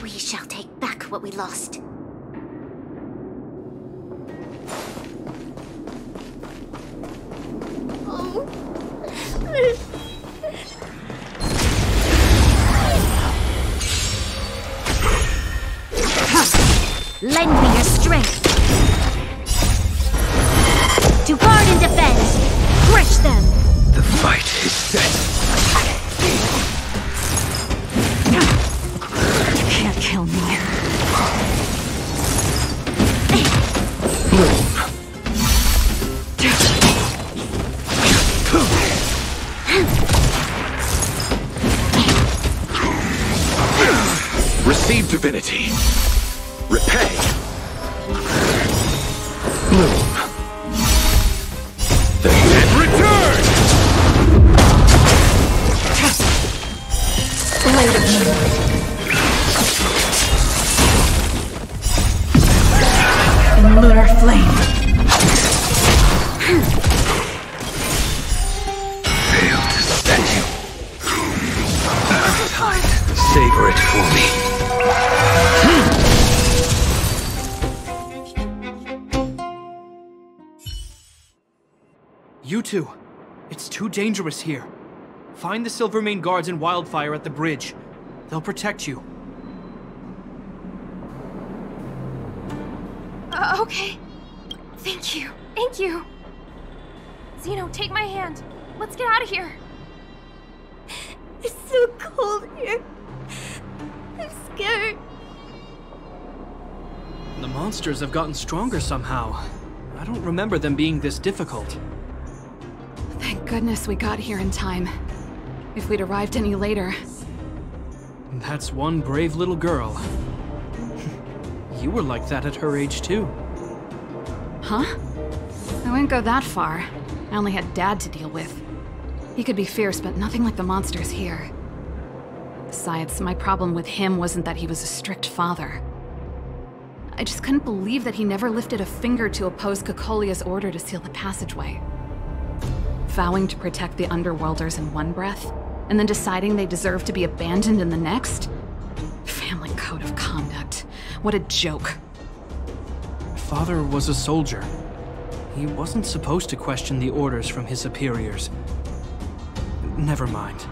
We shall take back what we lost. Lend me your strength. To guard and defend. Crush them. The fight is set. You can't kill me. Bloom. Receive divinity. Repay. Bloom. The dead return! Blade of in lunar flame. Fail to set you. Time. Savor it for me. You two, it's too dangerous here. Find the Silvermane guards and Wildfire at the bridge. They'll protect you. Okay. Thank you. Thank you. Zeno, take my hand. Let's get out of here. It's so cold here. I'm scared. The monsters have gotten stronger somehow. I don't remember them being this difficult. Thank goodness we got here in time. If we'd arrived any later... That's one brave little girl. You were like that at her age too. Huh? I wouldn't go that far. I only had Dad to deal with. He could be fierce, but nothing like the monsters here. Besides, my problem with him wasn't that he was a strict father. I just couldn't believe that he never lifted a finger to oppose Cocolia's order to seal the passageway. Vowing to protect the Underworlders in one breath, and then deciding they deserve to be abandoned in the next? Family code of conduct. What a joke. Father was a soldier. He wasn't supposed to question the orders from his superiors. Never mind.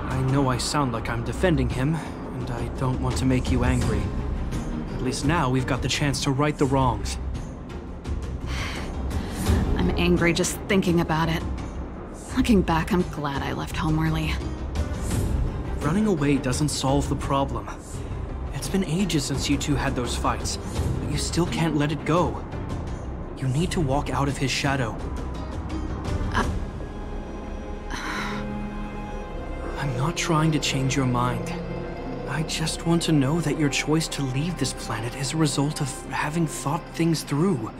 I know I sound like I'm defending him, and I don't want to make you angry. At least now we've got the chance to right the wrongs. I'm angry just thinking about it. Looking back, I'm glad I left home early. Running away doesn't solve the problem. It's been ages since you two had those fights, but you still can't let it go. You need to walk out of his shadow. I'm not trying to change your mind. I just want to know that your choice to leave this planet is a result of having thought things through.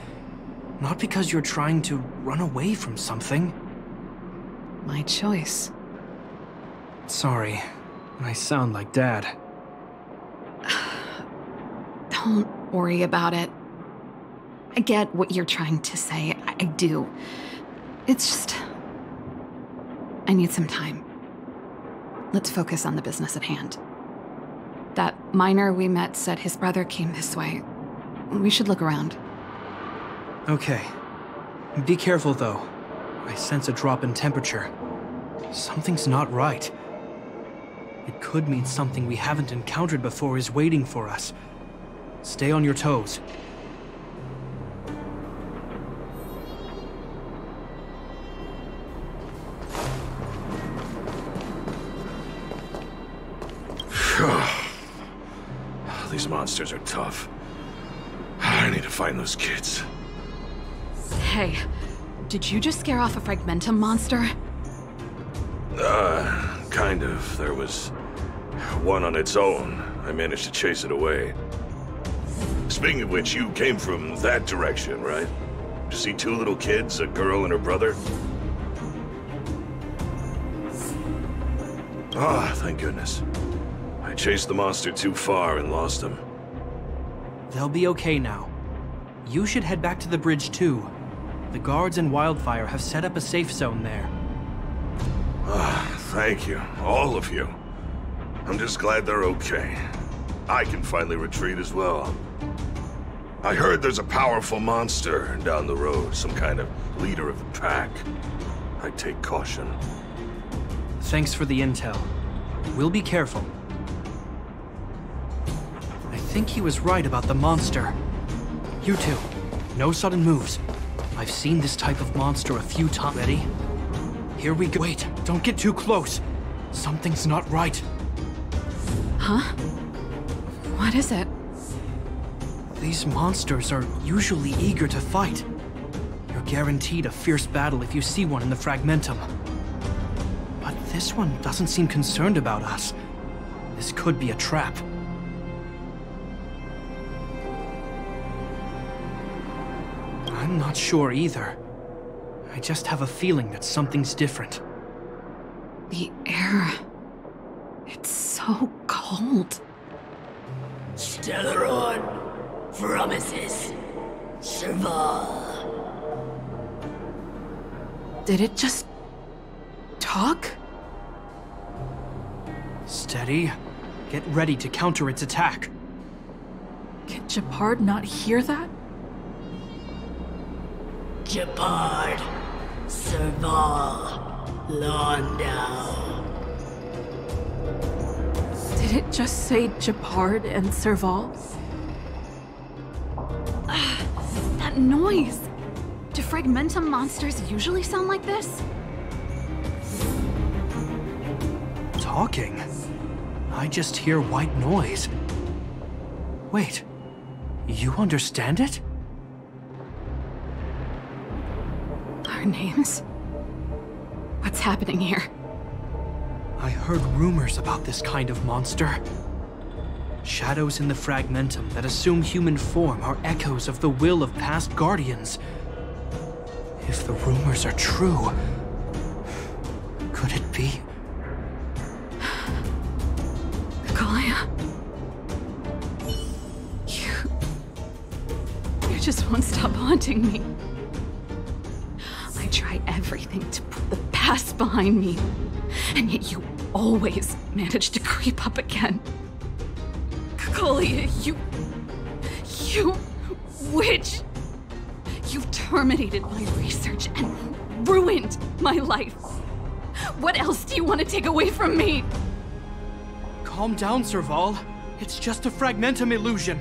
Not because you're trying to run away from something. My choice. Sorry, I sound like Dad. Don't worry about it. I get what you're trying to say. I do. It's just... I need some time. Let's focus on the business at hand. That miner we met said his brother came this way. We should look around. Okay. Be careful, though. I sense a drop in temperature. Something's not right. It could mean something we haven't encountered before is waiting for us. Stay on your toes. These monsters are tough. I need to find those kids. Hey, did you just scare off a Fragmentum monster? Kind of. There was one on its own. I managed to chase it away. Speaking of which, you came from that direction, right? To see two little kids, a girl and her brother? Ah, thank goodness. I chased the monster too far and lost him. They'll be okay now. You should head back to the bridge too. The guards and Wildfire have set up a safe zone there. Ah, thank you. All of you. I'm just glad they're okay. I can finally retreat as well. I heard there's a powerful monster down the road, some kind of leader of the pack. I take caution. Thanks for the intel. We'll be careful. I think he was right about the monster. You two, no sudden moves. I've seen this type of monster a few times. Ready? Here we go. Wait, don't get too close. Something's not right. Huh? What is it? These monsters are usually eager to fight. You're guaranteed a fierce battle if you see one in the Fragmentum. But this one doesn't seem concerned about us. This could be a trap. I'm not sure either. I just have a feeling that something's different. The air... it's so cold. Stellaron promises Serval. Did it just... talk? Steady. Get ready to counter its attack. Can Gepard not hear that? Gepard, Serval, Landau. Did it just say Gepard and Serval? That noise! Do Fragmentum monsters usually sound like this? Talking? I just hear white noise. Wait, you understand it? Our names? What's happening here? I heard rumors about this kind of monster. Shadows in the Fragmentum that assume human form are echoes of the will of past guardians. If the rumors are true, could it be? Kalia? You just won't stop haunting me. I try everything to put the past behind me, and yet you always manage to creep up again. Kalia, you witch! You've terminated my research and ruined my life. What else do you want to take away from me? Calm down, Serval. It's just a Fragmentum illusion.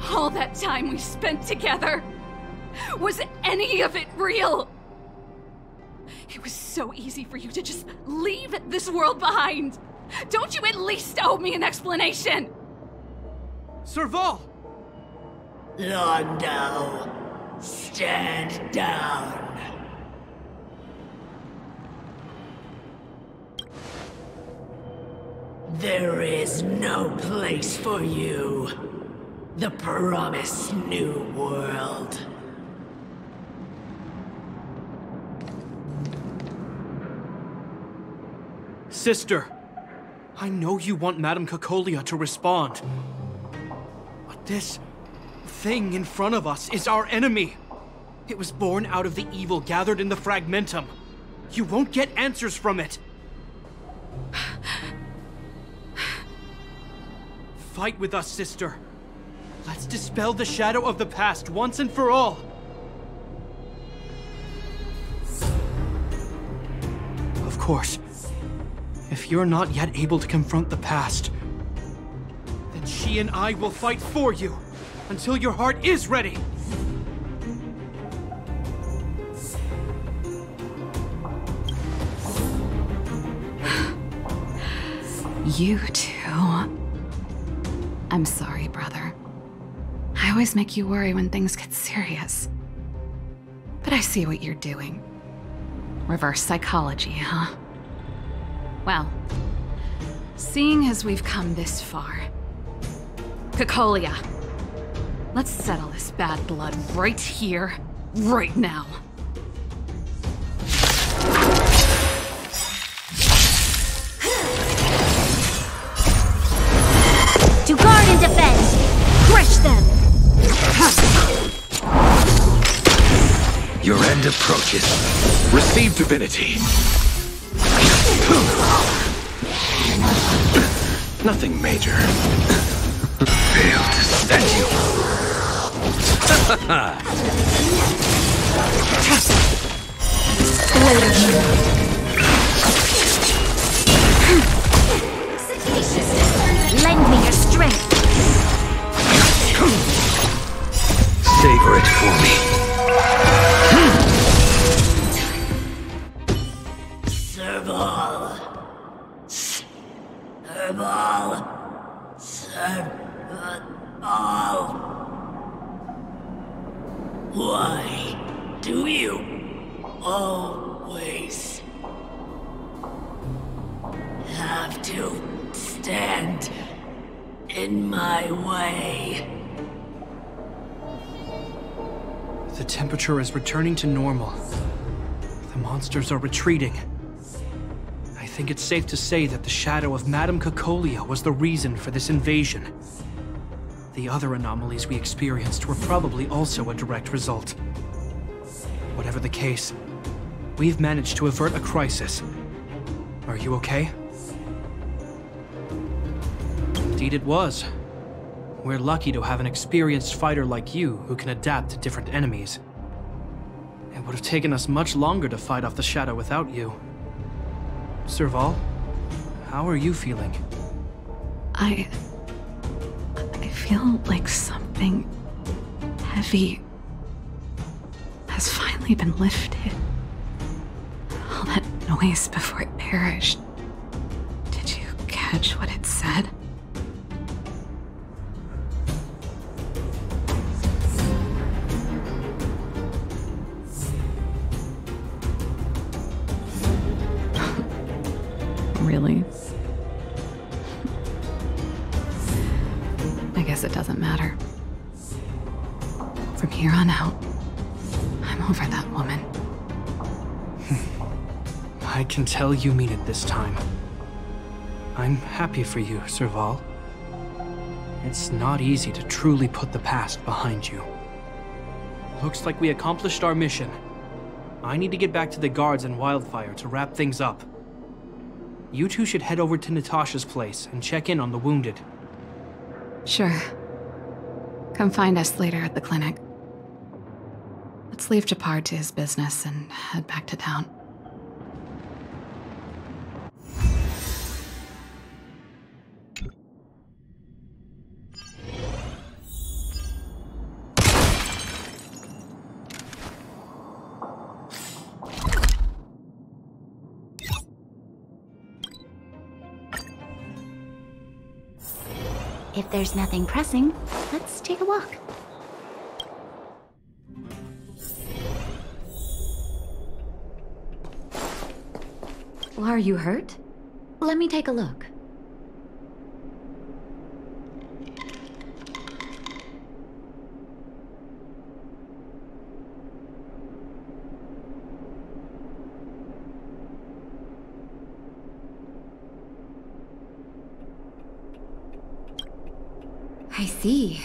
All that time we spent together, was any of it real? It was so easy for you to just leave this world behind. Don't you at least owe me an explanation? Serval! Landau, stand down. There is no place for you. The promised new world. Sister, I know you want Madame Cacolia to respond. But this thing in front of us is our enemy. It was born out of the evil gathered in the Fragmentum. You won't get answers from it. Fight with us, sister. Let's dispel the shadow of the past once and for all. Of course, if you're not yet able to confront the past, then she and I will fight for you until your heart is ready. You too. I'm sorry, brother. I always make you worry when things get serious. But I see what you're doing. Reverse psychology, huh? Well, seeing as we've come this far, Cacolia, let's settle this bad blood right here, right now. To guard and defend! Crush them! Your end approaches. Receive divinity. Nothing major. Failed to stand you. Lend me your strength. Savor it for me. Serval. Serval. Serval. Why do you always have to stand in my way? The temperature is returning to normal. The monsters are retreating. I think it's safe to say that the shadow of Madame Cocolia was the reason for this invasion. The other anomalies we experienced were probably also a direct result. Whatever the case, we've managed to avert a crisis. Are you okay? Indeed it was. We're lucky to have an experienced fighter like you who can adapt to different enemies. It would have taken us much longer to fight off the shadow without you. Serval, how are you feeling? I feel like something heavy has finally been lifted. All that noise before it perished. Did you catch what it said? Really? I guess it doesn't matter. From here on out, I'm over that woman. I can tell you mean it this time. I'm happy for you, Serval. It's not easy to truly put the past behind you. Looks like we accomplished our mission. I need to get back to the guards and Wildfire to wrap things up. You two should head over to Natasha's place and check in on the wounded. Sure. Come find us later at the clinic. Let's leave Japar to his business and head back to town. If there's nothing pressing, let's take a walk. Are you hurt? Let me take a look. I see.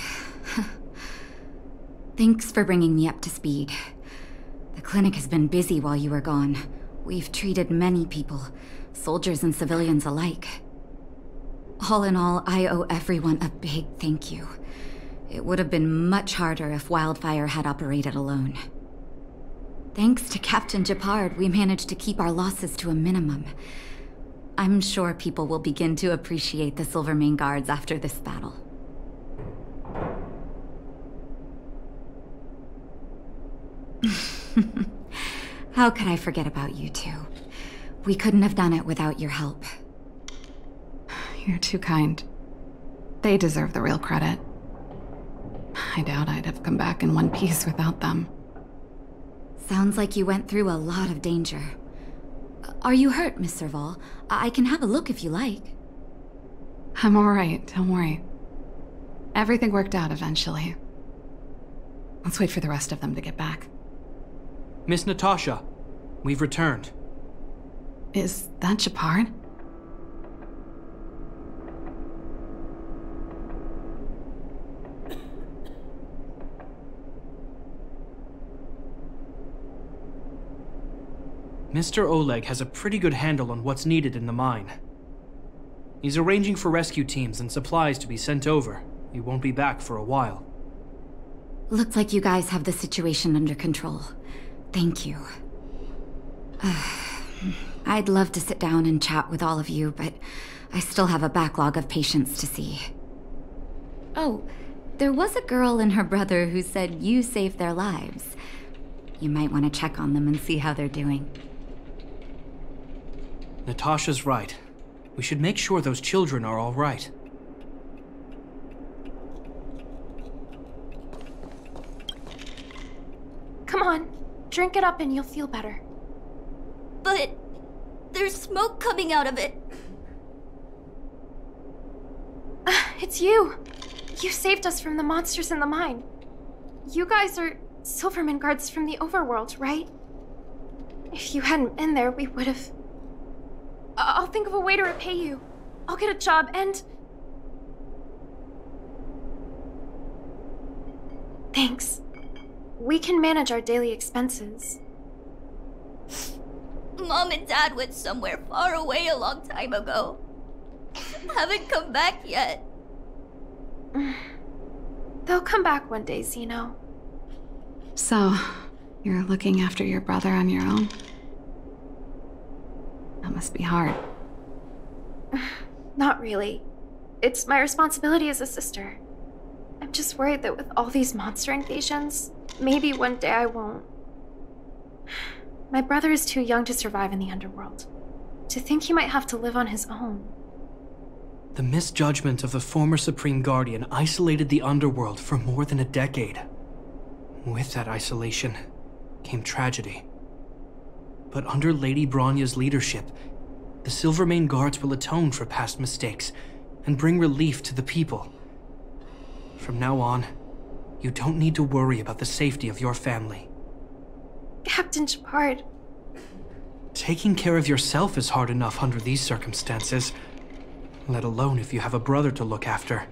Thanks for bringing me up to speed. The clinic has been busy while you were gone. We've treated many people, soldiers and civilians alike. All in all, I owe everyone a big thank you. It would have been much harder if Wildfire had operated alone. Thanks to Captain Japard, we managed to keep our losses to a minimum. I'm sure people will begin to appreciate the Silvermane Guards after this battle. How could I forget about you two? We couldn't have done it without your help. You're too kind. They deserve the real credit. I doubt I'd have come back in one piece without them. Sounds like you went through a lot of danger. Are you hurt, Miss Serval? I can have a look if you like. I'm alright, don't worry. Everything worked out eventually. Let's wait for the rest of them to get back. Miss Natasha, we've returned. Is that Japard? Mr. Oleg has a pretty good handle on what's needed in the mine. He's arranging for rescue teams and supplies to be sent over. He won't be back for a while. Looks like you guys have the situation under control. Thank you. I'd love to sit down and chat with all of you, but I still have a backlog of patients to see. Oh, there was a girl and her brother who said you saved their lives. You might want to check on them and see how they're doing. Natasha's right. We should make sure those children are all right. Come on, drink it up and you'll feel better. But there's smoke coming out of it. It's you. You saved us from the monsters in the mine. You guys are Silverman guards from the overworld, right? If you hadn't been there, we would have... I'll think of a way to repay you. I'll get a job and... Thanks. We can manage our daily expenses. Mom and Dad went somewhere far away a long time ago. Haven't come back yet. They'll come back one day, Zeno. So, you're looking after your brother on your own? That must be hard. Not really. It's my responsibility as a sister. I'm just worried that with all these monster invasions, maybe one day I won't. My brother is too young to survive in the underworld. To think he might have to live on his own. The misjudgment of the former Supreme Guardian isolated the underworld for more than a decade. With that isolation came tragedy. But under Lady Bronya's leadership, the Silvermane Guards will atone for past mistakes and bring relief to the people. From now on, you don't need to worry about the safety of your family. Captain Shepard. Taking care of yourself is hard enough under these circumstances, let alone if you have a brother to look after.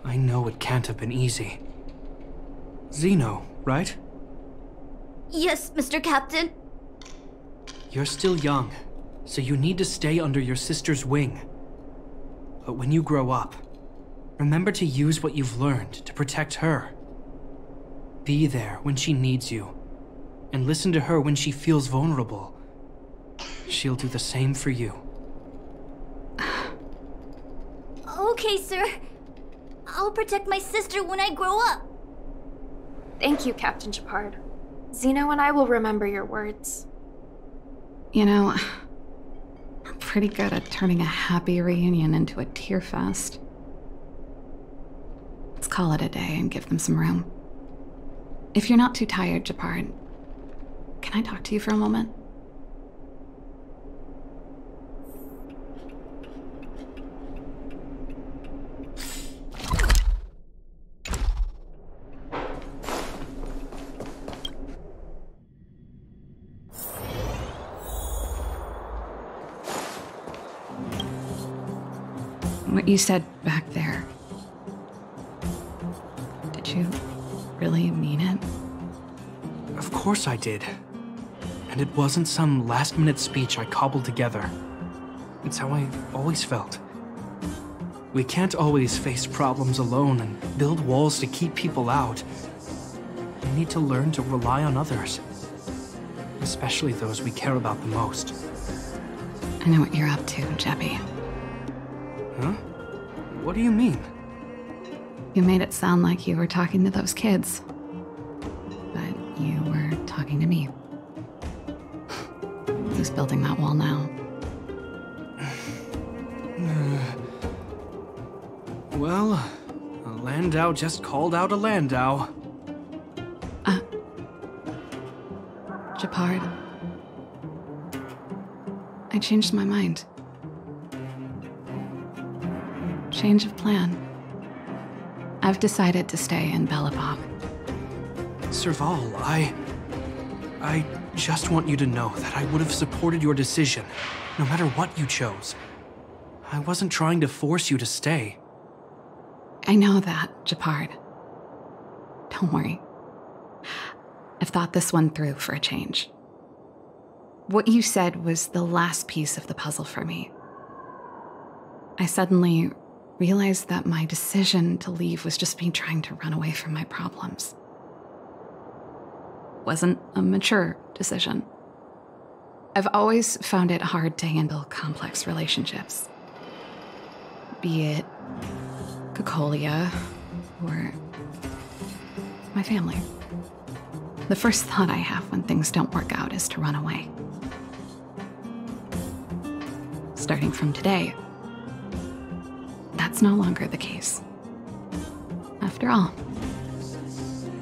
I know it can't have been easy. Zeno, right? Yes, Mr. Captain. You're still young, so you need to stay under your sister's wing. But when you grow up, remember to use what you've learned to protect her. Be there when she needs you, and listen to her when she feels vulnerable. She'll do the same for you. Okay, sir. I'll protect my sister when I grow up. Thank you, Captain Shepard. Zeno and I will remember your words. You know, I'm pretty good at turning a happy reunion into a tear fest. Let's call it a day and give them some room. If you're not too tired, Shepard, can I talk to you for a moment? What you said back there, did you really mean it? Of course I did. And it wasn't some last-minute speech I cobbled together. It's how I always felt. We can't always face problems alone and build walls to keep people out. We need to learn to rely on others, especially those we care about the most. I know what you're up to, Jeppy. Huh? What do you mean? You made it sound like you were talking to those kids. But you were talking to me. Who's building that wall now? Well, a Landau just called out a Landau. Shepard. I changed my mind. Change of plan. I've decided to stay in Belobog. Serval, I just want you to know that I would have supported your decision, no matter what you chose. I wasn't trying to force you to stay. I know that, Shepard. Don't worry. I've thought this one through for a change. What you said was the last piece of the puzzle for me. I suddenly realized that my decision to leave was just me trying to run away from my problems. Wasn't a mature decision. I've always found it hard to handle complex relationships. Be it Cocolia or my family. The first thought I have when things don't work out is to run away. Starting from today, that's no longer the case. After all,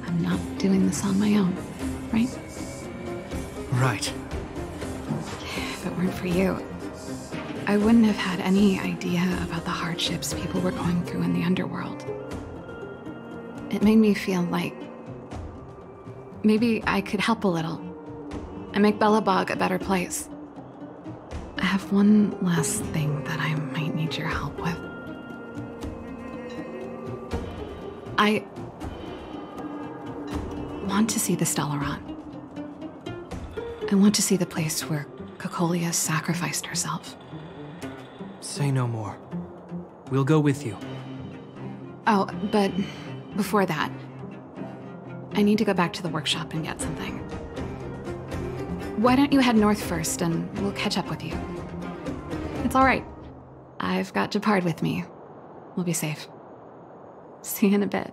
I'm not doing this on my own, right? Right. If it weren't for you, I wouldn't have had any idea about the hardships people were going through in the underworld. It made me feel like maybe I could help a little and make Belobog a better place. I have one last thing that I might need your help with. I want to see the Stellaron. I want to see the place where Cocolia sacrificed herself. Say no more. We'll go with you. Oh, but before that, I need to go back to the workshop and get something. Why don't you head north first and we'll catch up with you? It's all right. I've got Japard with me. We'll be safe. See you in a bit.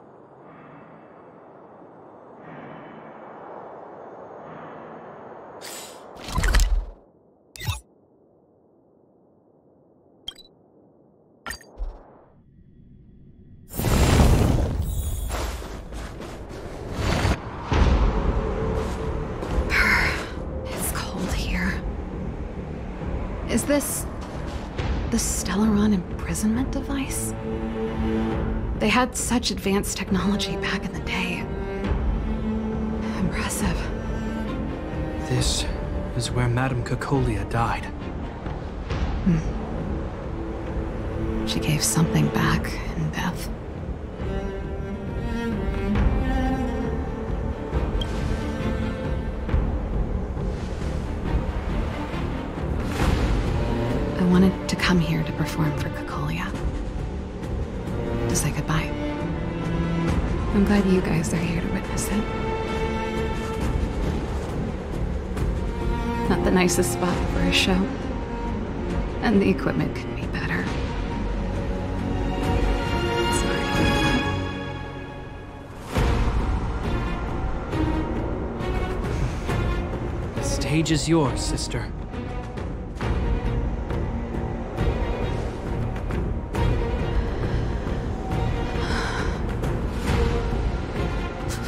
Is this the Stellaron imprisonment device? They had such advanced technology back in the day. Impressive. This is where Madame Cocolia died. She gave something back in death. I wanted to come here to perform for Cocolia. To say goodbye. I'm glad you guys are here to witness it. Not the nicest spot for a show. And the equipment could be better. Sorry. The stage is yours, sister.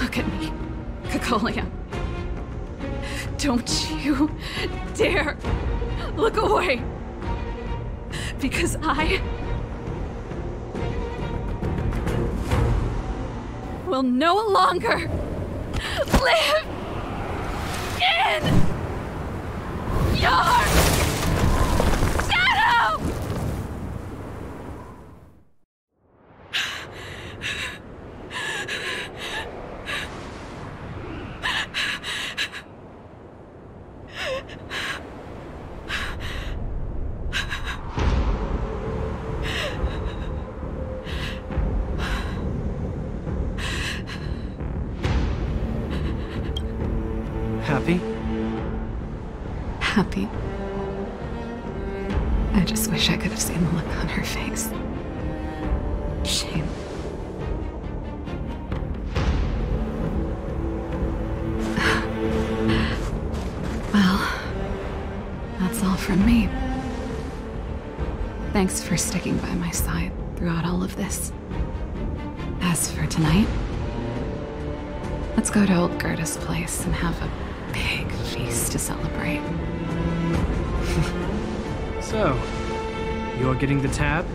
Look at me, Cocolia. Don't you dare look away. Because I will no longer live in your shadow! Happy? Happy. I just wish I could have seen the look on her face. Shame. Well, that's all from me. Thanks for sticking by my side throughout all of this. As for tonight, let's go to old Gerda's place and have a big feast to celebrate. So, you're getting the tab?